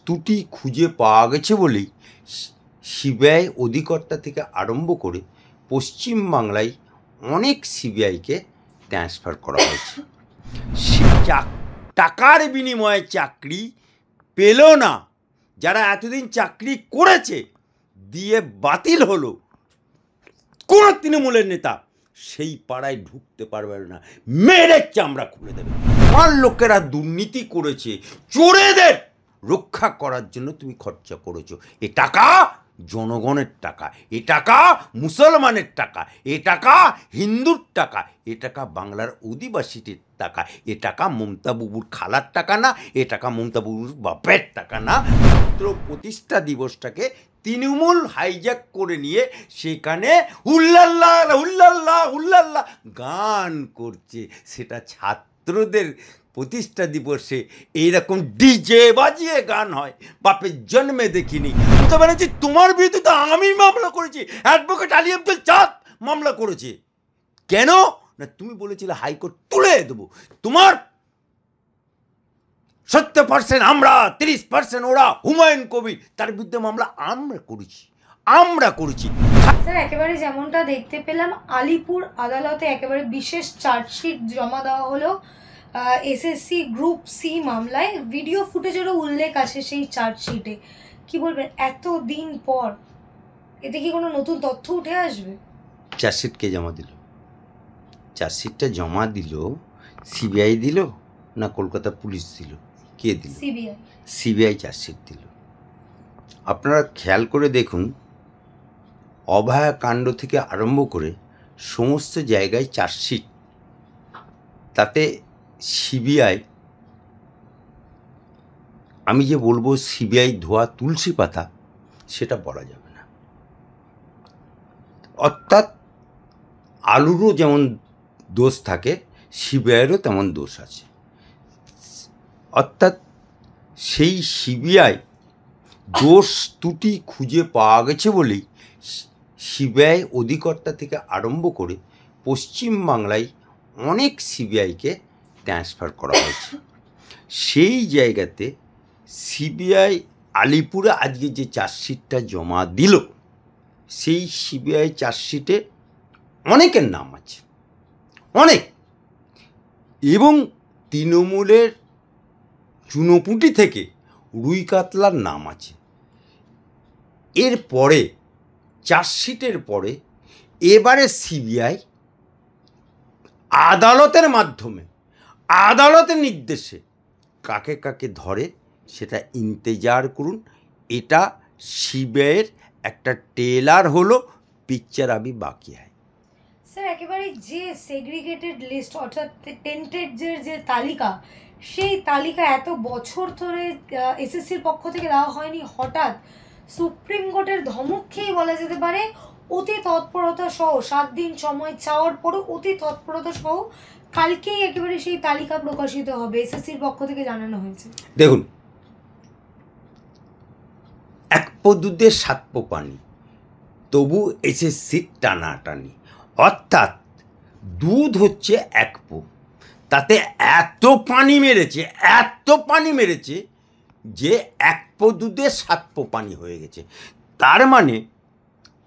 ত্রুটি খুঁজে পাওয়া গেছে বলেই সিবিআই অধিকর্তা থেকে আরম্ভ করে পশ্চিমবাংলায় অনেক সিবিআইকে ট্রান্সফার করা হয়েছে। টাকার বিনিময়ে চাকরি পেল না, যারা এতদিন চাকরি করেছে দিয়ে বাতিল হলো, কোন তৃণমূলের নেতা সেই পাড়ায় ঢুকতে পারবে না, মেরে চামড়া খুলে দেবে। আমার লোকেরা দুর্নীতি করেছে, চোরেদের রক্ষা করার জন্য তুমি খরচা করেছো। এ টাকা জনগণের টাকা, এ টাকা মুসলমানের টাকা, এ টাকা হিন্দুর টাকা, এ টাকা বাংলার অধিবাসীদের টাকা, এ টাকা মমতা বাবুর খালার টাকা না, এ টাকা মমতা বাবুর বাপের টাকা না। মাত্র প্রতিষ্ঠা দিবসটাকে তৃণমূল হাইজ্যাক করে নিয়ে সেখানে হুল্লাল্লাহ হুল্লাল্লাহ হুল্লাল্লাহ গান করছে। সেটা ছাত্রদের প্রতিষ্ঠা দিবসে এইরকম ডিজে বাজিয়ে গান হয় বাপের জন্মে দেখিনি। তো বলেছি তোমার বিরুদ্ধে তো আমি মামলা করেছি, অ্যাডভোকেট আলী আব্দুল চাঁদ মামলা করেছে। কেন না তুমি বলেছিলে হাইকোর্ট তুলে দেবো, তোমার 70% আমরা, 30% ওরা, হুমায়ুন কবির, তার বিরুদ্ধে মামলা আমরা করেছি। স্যার একেবারে যেমনটা দেখতে পেলাম আলিপুর আদালতে একেবারে বিশেষ চার্জশিট জমা দেওয়া হলো এসএসসি গ্রুপ সি মামলায়। ভিডিও ফুটেজেরও উল্লেখ আছে সেই চার্জশিটে। কি বলবেন এত দিন পর এতে কি কোনো নতুন তথ্য উঠে আসবে? চার্জশিট কে জমা দিল? চার্জশিটটা জমা দিল সিবিআই দিল না কলকাতা পুলিশ দিল? কে দিল? সিবিআই চার্জশিট দিল। আপনারা খেয়াল করে দেখুন, অভয়া কাণ্ড থেকে আরম্ভ করে সমস্ত জায়গায় চার্জশিট, তাতে সিবিআই, আমি যে বলবো সিবিআই ধোয়া তুলসী পাতা, সেটা বলা যাবে না। অর্থাৎ আলুরও যেমন দোষ থাকে, সিবিআইয়েরও তেমন দোষ আছে। অর্থাৎ সেই সিবিআই দোষ ত্রুটি খুঁজে পাওয়া গেছে বলেই সিবিআই অধিকর্তা থেকে আরম্ভ করে পশ্চিমবাংলায় অনেক সিবিআইকে ট্রান্সফার করা হয়েছে। সেই জায়গাতে সিবিআই আলিপুরে আজকে যে চার্জশিটটা জমা দিল, সেই সিবিআই চার্জশিটে অনেকের নাম আছে, অনেক, এবং তৃণমূলের চুনোপুটি থেকে রুই কাতলার নাম আছে। এরপরে চার্জশিটের পরে এবারে সিবিআই আদালতের মাধ্যমে, আদালতের নির্দেশে কাকে কাকে ধরে সেটা ইন্তজার করুন। এটা সিবিআইয়ের একটা ট্রেলার হলো, পিকচার আবি বাকি হয়। স্যার একেবারে যে সেগ্রিগেটেড লিস্ট অর্থাৎ টেন্টেড যে তালিকা, সেই তালিকা এত বছর ধরে এসএসসির পক্ষ থেকে দেওয়া হয়নি, হঠাৎ সুপ্রিম কোর্টের ধমক খেয়েই বলা যেতে পারে অতি তৎপরতা সহ 7 দিন সময় চাওয়ার পরও অতি তৎপরতা সহ কালকেই একেবারে সেই তালিকা প্রকাশিত হবে, এসএসসির পক্ষ থেকে জানানো হয়েছে। দেখুন, এক পো দুধে 7 পো পানি, তবু এসএসসির টানাটানি। অর্থাৎ দুধ হচ্ছে 1 পো, তাতে এত পানি মেরেছে যে 1 পো দুধে 7 পো পানি হয়ে গেছে। তার মানে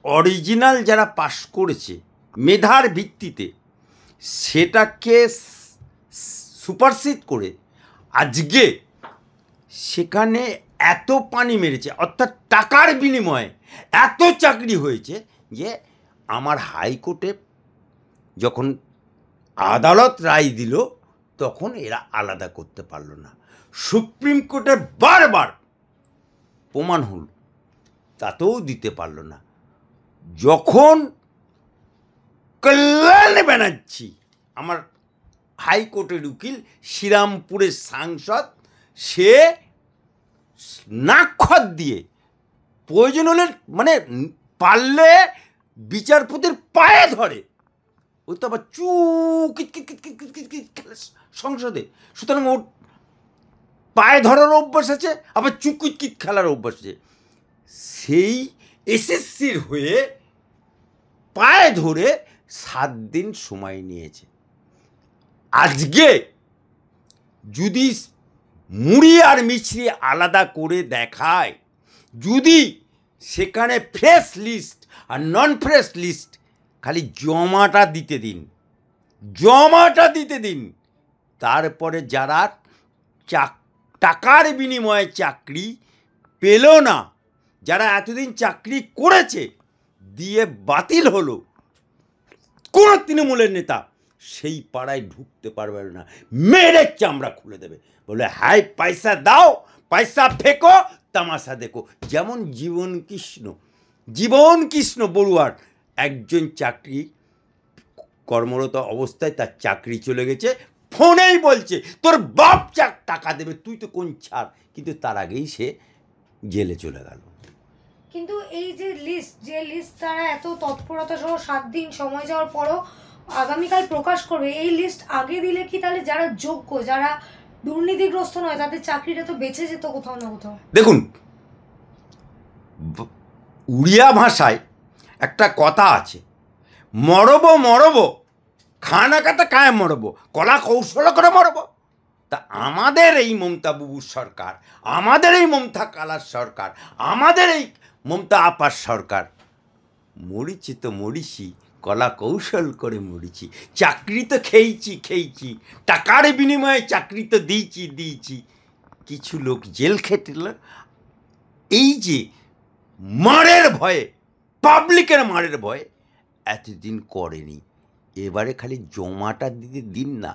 অরিজিনাল যারা পাশ করেছে মেধার ভিত্তিতে, সেটাকে সুপারসিড করে আজকে সেখানে এত পানি মেরেছে। অর্থাৎ টাকার বিনিময়ে এত চাকরি হয়েছে যে আমার হাইকোর্টে যখন আদালত রায় দিল তখন এরা আলাদা করতে পারল না। সুপ্রিম কোর্টে বারবার প্রমাণ হল, তাতেও দিতে পারল না। যখন কল্যাণ ব্যানার্জি, আমার হাইকোর্টের উকিল, শ্রীরামপুরের সাংসদ, সে নাক্ষত দিয়ে প্রয়োজন হলে মানে পারলে বিচারপতির পায়ে ধরে, ওই তো আবার সংসদে, সুতরাং ওর পায়ে ধরার অভ্যাস আছে, আবার চুকিট খেলার অভ্যাস আছে। সেই এসএসসির হয়ে পায়ে ধরে 7 দিন সময় নিয়েছে। আজকে যদি মুড়ি আর মিছরি আলাদা করে দেখায়, যদি সেখানে ফ্রেশ লিস্ট আর নন ফ্রেশ লিস্ট, খালি জমাটা দিতে দিন, জমাটা দিতে দিন। তারপরে যারা টাকার বিনিময়ে চাকরি পেল না, যারা এতদিন চাকরি করেছে দিয়ে বাতিল হলো, কোনো তৃণমূলের নেতা সেই পাড়ায় ঢুকতে পারবে না, মেরে চামড়া খুলে দেবে, বলে হাই পয়সা দাও, পয়সা ফেকো, তামাশা দেখো। যেমন জীবন কৃষ্ণ বড়ুয়ার একজন চাকরি কর্মরত অবস্থায় তার চাকরি চলে গেছে, ফোনেই বলছে তোর বাপ টাকা দেবে, তুই তো কোন ছাড়, কিন্তু তার আগেই সে জেলে চলে গেল। কিন্তু এই যে লিস্ট তারা এত তৎপরতা সহ 7 দিন সময় যাওয়ার পরও আগামীকাল প্রকাশ করবে, এই লিস্ট আগে দিলে কি তাহলে যারা যোগ্য, যারা দুর্নীতিগ্রস্ত নয়, তাদের চাকরিটা তো বেঁচে যেত কোথাও না কোথাও? দেখুন, উড়িয়া ভাষায় একটা কথা আছে, মরব খানা কাটা কায় মরব, কলা কৌশল করে মরব। তা আমাদের এই মমতা বাবুর সরকার, আমাদের এই মমতা কালার সরকার, আমাদের এই মমতা আপার সরকার, মরিছি তো মরিছি, কলা কৌশল করে মরিছি, চাকরি তো খেয়েছি, টাকার বিনিময়ে চাকরি তো দিয়েছি, কিছু লোক জেল খেটেল। এই যে মারের ভয়ে, পাবলিকের মারের ভয়ে এতদিন করেনি, এবারে খালি জমাটা দিতে দিন না,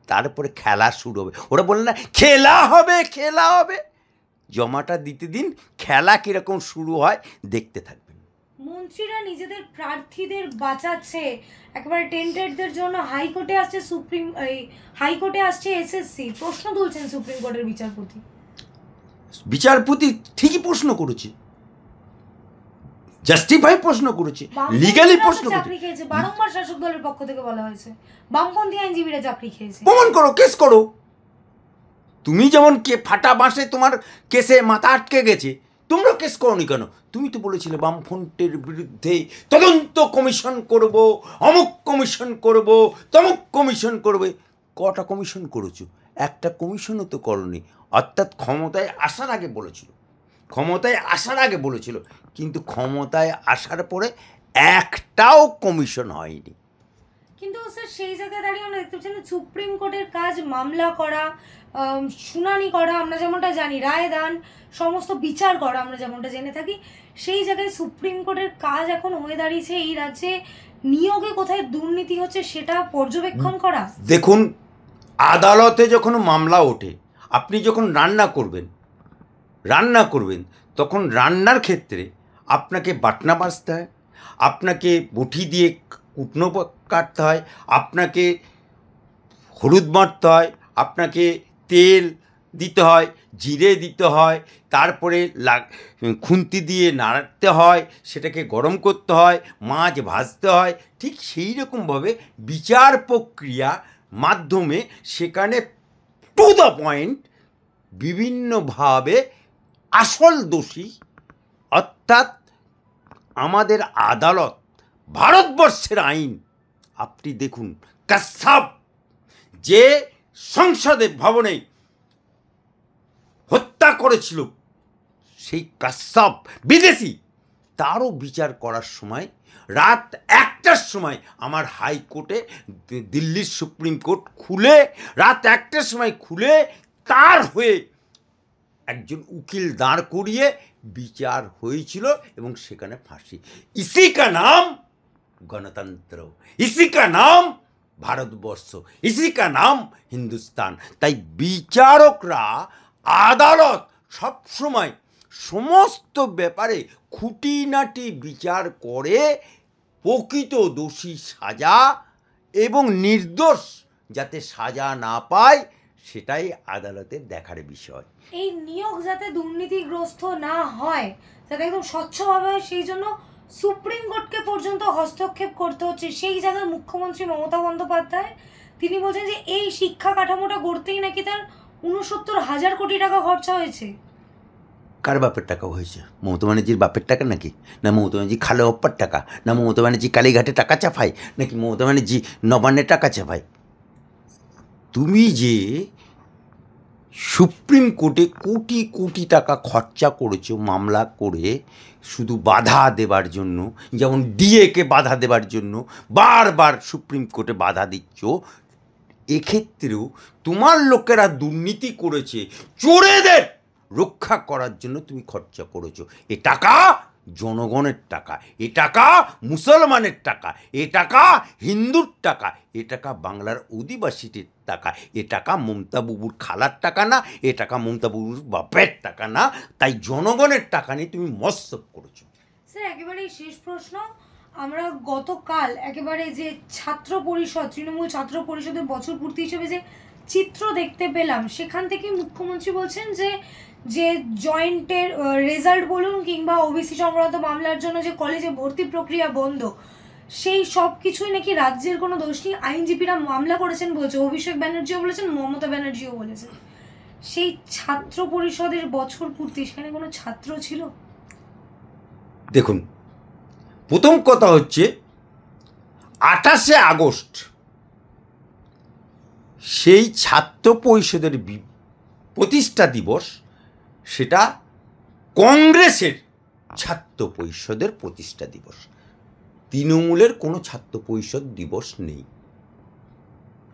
তারপরে খেলা শুরু হবে। ওরা বলে না খেলা হবে, জমাটা দিতে দিন, খেলা কীরকম শুরু হয় দেখতে থাকবেন। মন্ত্রীরা নিজেদের প্রার্থীদের বাঁচাচ্ছে, একেবারে টেন্টেডদের জন্য হাইকোর্টে আসছে এসএসসি, প্রশ্ন তুলছেন সুপ্রিম কোর্টের বিচারপতি ঠিকই প্রশ্ন করেছে, জাস্টিফাই প্রশ্ন করেছে, লিগ্যালি প্রশ্ন করেছে। বারংবার শাসক দলের পক্ষ থেকে বলা হয়েছে বামপন্থী আইনজীবীরা চাকরি খেয়েছে। প্রমাণ করো, কেস করো। তুমি যেমন ফাটা বাঁশে তোমার কেসে মাথা আটকে গেছে, তোমরা কেস করোনি কেন? তুমি তো বলেছিলে বামফ্রন্টের বিরুদ্ধে তদন্ত কমিশন করব, অমুক কমিশন করব, তমুক কমিশন করবে। কটা কমিশন করেছো? একটা কমিশনও তো করনি। অর্থাৎ ক্ষমতায় আসার আগে বলেছিল, কিন্তু ক্ষমতায় আসার পরে একটাও কমিশন হয়নি। কিন্তু স্যার সেই জায়গায় দাঁড়িয়ে আমরা দেখতে পাচ্ছি সুপ্রিম কোর্টের কাজ মামলা করা, শুনানি করা, আমরা যেমনটা জানি, রায় দান, সমস্ত বিচার করা আমরা যেমনটা জেনে থাকি, সেই জায়গায় সুপ্রিম কোর্টের কাজ এখন হয়ে দাঁড়িয়েছে এই রাজ্যে নিয়োগে কোথায় দুর্নীতি হচ্ছে সেটা পর্যবেক্ষণ করা। দেখুন, আদালতে যখন মামলা ওঠে, আপনি যখন রান্না করবেন তখন রান্নার ক্ষেত্রে আপনাকে বাটনা বাজতে হয়, আপনাকে বটি দিয়ে কুটনো কাটতে হয়, আপনাকে হলুদ বাটতে হয়, আপনাকে তেল দিতে হয়, জিরে দিতে হয়, তারপরে খুন্তি দিয়ে নাড়তে হয়, সেটাকে গরম করতে হয়, মাছ ভাজতে হয়। ঠিক সেই রকমভাবে বিচার প্রক্রিয়া মাধ্যমে সেখানে টু দ্য পয়েন্ট বিভিন্নভাবে আসল দোষী, অর্থাৎ আমাদের আদালত, ভারতবর্ষের আইন আপনি দেখুন, কাসাব যে সংসদে ভবনে হত্যা করেছিল, সেই কাসাব বিদেশি, তারও বিচার করার সময় রাত 1টার সময় আমার হাইকোর্টে, দিল্লির সুপ্রিম কোর্ট খুলে রাত 1টার সময় খুলে তার হয়ে একজন উকিল দাঁড় করিয়ে বিচার হয়েছিল এবং সেখানে ফাঁসি। ইসি কা নাম গণতন্ত্র, ইসি কা নাম ভারতবর্ষ, ইসি কা নাম হিন্দুস্তান। তাই বিচারকরা, আদালত সবসময় সমস্ত ব্যাপারে খুঁটিনাটি বিচার করে প্রকৃত দোষী সাজা এবং নির্দোষ যাতে সাজা না পায় সেটাই আদালতের দেখার বিষয়। এই নিয়োগ যাতে দুর্নীতিগ্রস্ত না হয়, যাতে একদম স্বচ্ছভাবে হয়, সেই জন্য সুপ্রিম কোর্টকে পর্যন্ত হস্তক্ষেপ করতে হচ্ছে। সেই জায়গায় মুখ্যমন্ত্রী মমতা বন্দ্যোপাধ্যায় তিনি বলছেন যে এই শিক্ষা কাঠামোটা গড়তেই নাকি তার 69,000 কোটি টাকা খরচা হয়েছে। কার বাপের টাকা হয়েছে? মমতা ব্যানার্জির বাপের টাকা নাকি? না মমতা ব্যানার্জি খালে অপ্পার টাকা? না মমতা ব্যানার্জি কালীঘাটে টাকা চাপায়? নাকি মমতা ব্যানার্জি নবান্নে টাকা চাপায়? তুমি যে সুপ্রিম কোর্টে কোটি কোটি টাকা খরচা করেছো মামলা করে শুধু বাধা দেবার জন্য, যেমন ডিএকে বাধা দেবার জন্য বারবার সুপ্রিম কোর্টে বাধা দিচ্ছ। এক্ষেত্রেও তোমার লোকেরা দুর্নীতি করেছে, চোরেদের রক্ষা করার জন্য তুমি খরচা করেছো। এ টাকা জনগণের টাকা, এ টাকা মুসলমানের টাকা, এ টাকা হিন্দুর টাকা, এ টাকা বাংলার অধিবাসীদের টাকা, এ টাকা মমতা বাবুর খালার টাকা না, এ টাকা মমতা বাবুর বাপের টাকা না। তাই জনগণের টাকা নিয়ে তুমি মস্তক করেছো। স্যার একেবারে শেষ প্রশ্ন, আমরা গতকাল একেবারে যে ছাত্র পরিষদ, তৃণমূল ছাত্র পরিষদের বছর পূর্তি হিসেবে যে চিত্র দেখতে পেলাম, সেখান থেকে মুখ্যমন্ত্রী বলছেন যে জয়েন্টের রেজাল্ট বলুন কিংবা ওবিসি সংক্রান্ত মামলার জন্য যে কলেজে ভর্তি প্রক্রিয়া বন্ধ, সেই সব কিছুই নাকি রাজ্যের কোনো দোষ নেই, আইনজীবীরা মামলা করেছেন বলছে, অভিষেক ব্যানার্জিও বলেছেন, মমতা ব্যানার্জিও বলেছেন। সেই ছাত্র পরিষদের বছর পূর্তি, সেখানে কোনো ছাত্র ছিল? দেখুন, প্রথম কথা হচ্ছে 28শে আগস্ট সেই ছাত্র পরিষদের প্রতিষ্ঠা দিবস, সেটা কংগ্রেসের ছাত্র পরিষদের প্রতিষ্ঠা দিবস। তৃণমূলের কোনো ছাত্র পরিষদ দিবস নেই,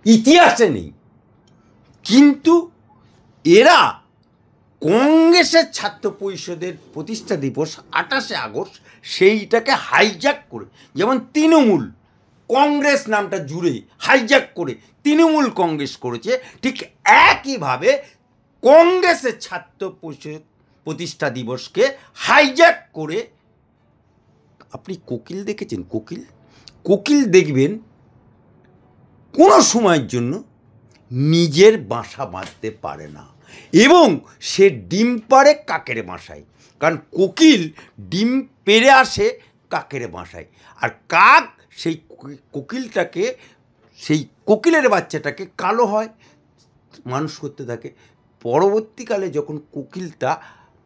ইতিহাসে নেই। কিন্তু এরা কংগ্রেসের ছাত্র পরিষদের প্রতিষ্ঠা দিবস 28শে আগস্ট সেইটাকে হাইজ্যাক করে, যেমন তৃণমূল কংগ্রেস নামটা জুড়ে হাইজ্যাক করে তৃণমূল কংগ্রেস করেছে, ঠিক একইভাবে কংগ্রেসের ছাত্র পরিষদ প্রতিষ্ঠা দিবসকে হাইজ্যাক করে। আপনি কোকিল দেখেছেন? কোকিল দেখবেন কোনো সময়ের জন্য নিজের বাসা বাঁধতে পারে না, এবং সে ডিম পাড়ে কাকের বাসায়। কারণ কোকিল ডিম পেড়ে আসে কাকের বাসায়, আর কাক সেই কোকিলটাকে, সেই কোকিলের বাচ্চাটাকে কালো হয় মানুষ করতে থাকে। পরবর্তীকালে যখন কোকিলটা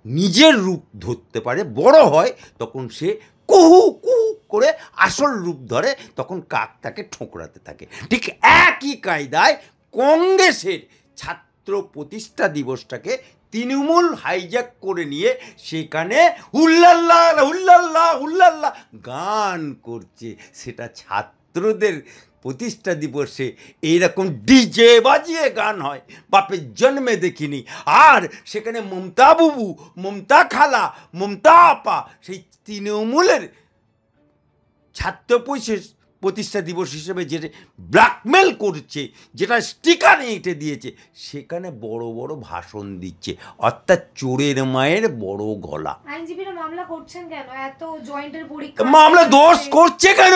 নিজের রূপ ধরতে পারে, বড় হয়, তখন সে কুহু কুহু করে আসল রূপ ধরে, তখন কাক তাকে ঠোকরাতে থাকে। ঠিক একই কায়দায় কংগ্রেসের ছাত্র প্রতিষ্ঠা দিবসটাকে তৃণমূল হাইজ্যাক করে নিয়ে সেখানে হুল্লাল্লাহ হুল্লাল্লাহ হুল্লাল্লাহ গান করছে। সেটা ছাত্রদের প্রতিষ্ঠা দিবসে এইরকম ডিজে বাজিয়ে গান হয়, বাপের জন্মে দেখিনি। আর সেখানে মমতা বাবু, মমতা খালা, মমতা আপা সেই তৃণমূলের ছাত্র প্রতিষ্ঠা দিবস হিসেবে যে ব্ল্যাকমেল করছে, যেটা স্টিকার এঁটে দিয়েছে, সেখানে বড় বড় ভাষণ দিচ্ছে, অর্থাৎ চোরের মায়ের বড় গলা। আইনজীবীরা মামলা করছেন কেন? এত জয়েন্টের পরীক্ষা মামলা দোষ করছে কেন?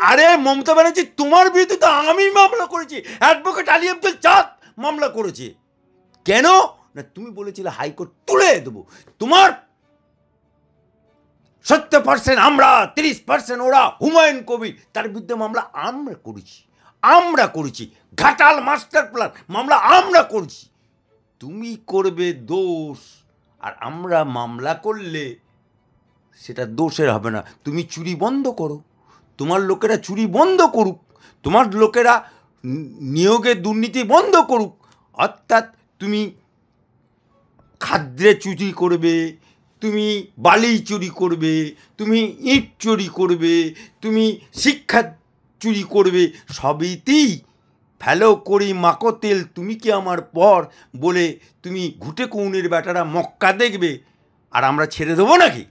আরে মমতা ব্যানার্জি, তোমার বিরুদ্ধে তো আমি মামলা করেছি, অ্যাডভোকেট আলী আব্দুল চাঁদ মামলা করেছে। কেন না, তুমি বলেছিলে হাইকোর্ট তুলে দেবো। তোমার 70% আমরা, 30% ওরা, হুমায়ুন কবির, তার বিরুদ্ধে মামলা আমরা করেছি। ঘাটাল মাস্টার প্ল্যান মামলা আমরা করেছি। তুমি করবে দোষ, আর আমরা মামলা করলে সেটা দোষের হবে না। তুমি চুরি বন্ধ করো, তোমার লোকেরা চুরি বন্ধ করুক, তোমার লোকেরা নিয়োগে দুর্নীতি বন্ধ করুক। অর্থাৎ তুমি খাদ্যে চুরি করবে, তুমি বালি চুরি করবে, তুমি ইট চুরি করবে, তুমি শিক্ষা চুরি করবে, সবইতেই ফেলো করি মাকো তেল তুমি কি আমার পর বলে তুমি ঘুটে কৌনের বেটারা মক্কা দেখবে, আর আমরা ছেড়ে দেবো নাকি?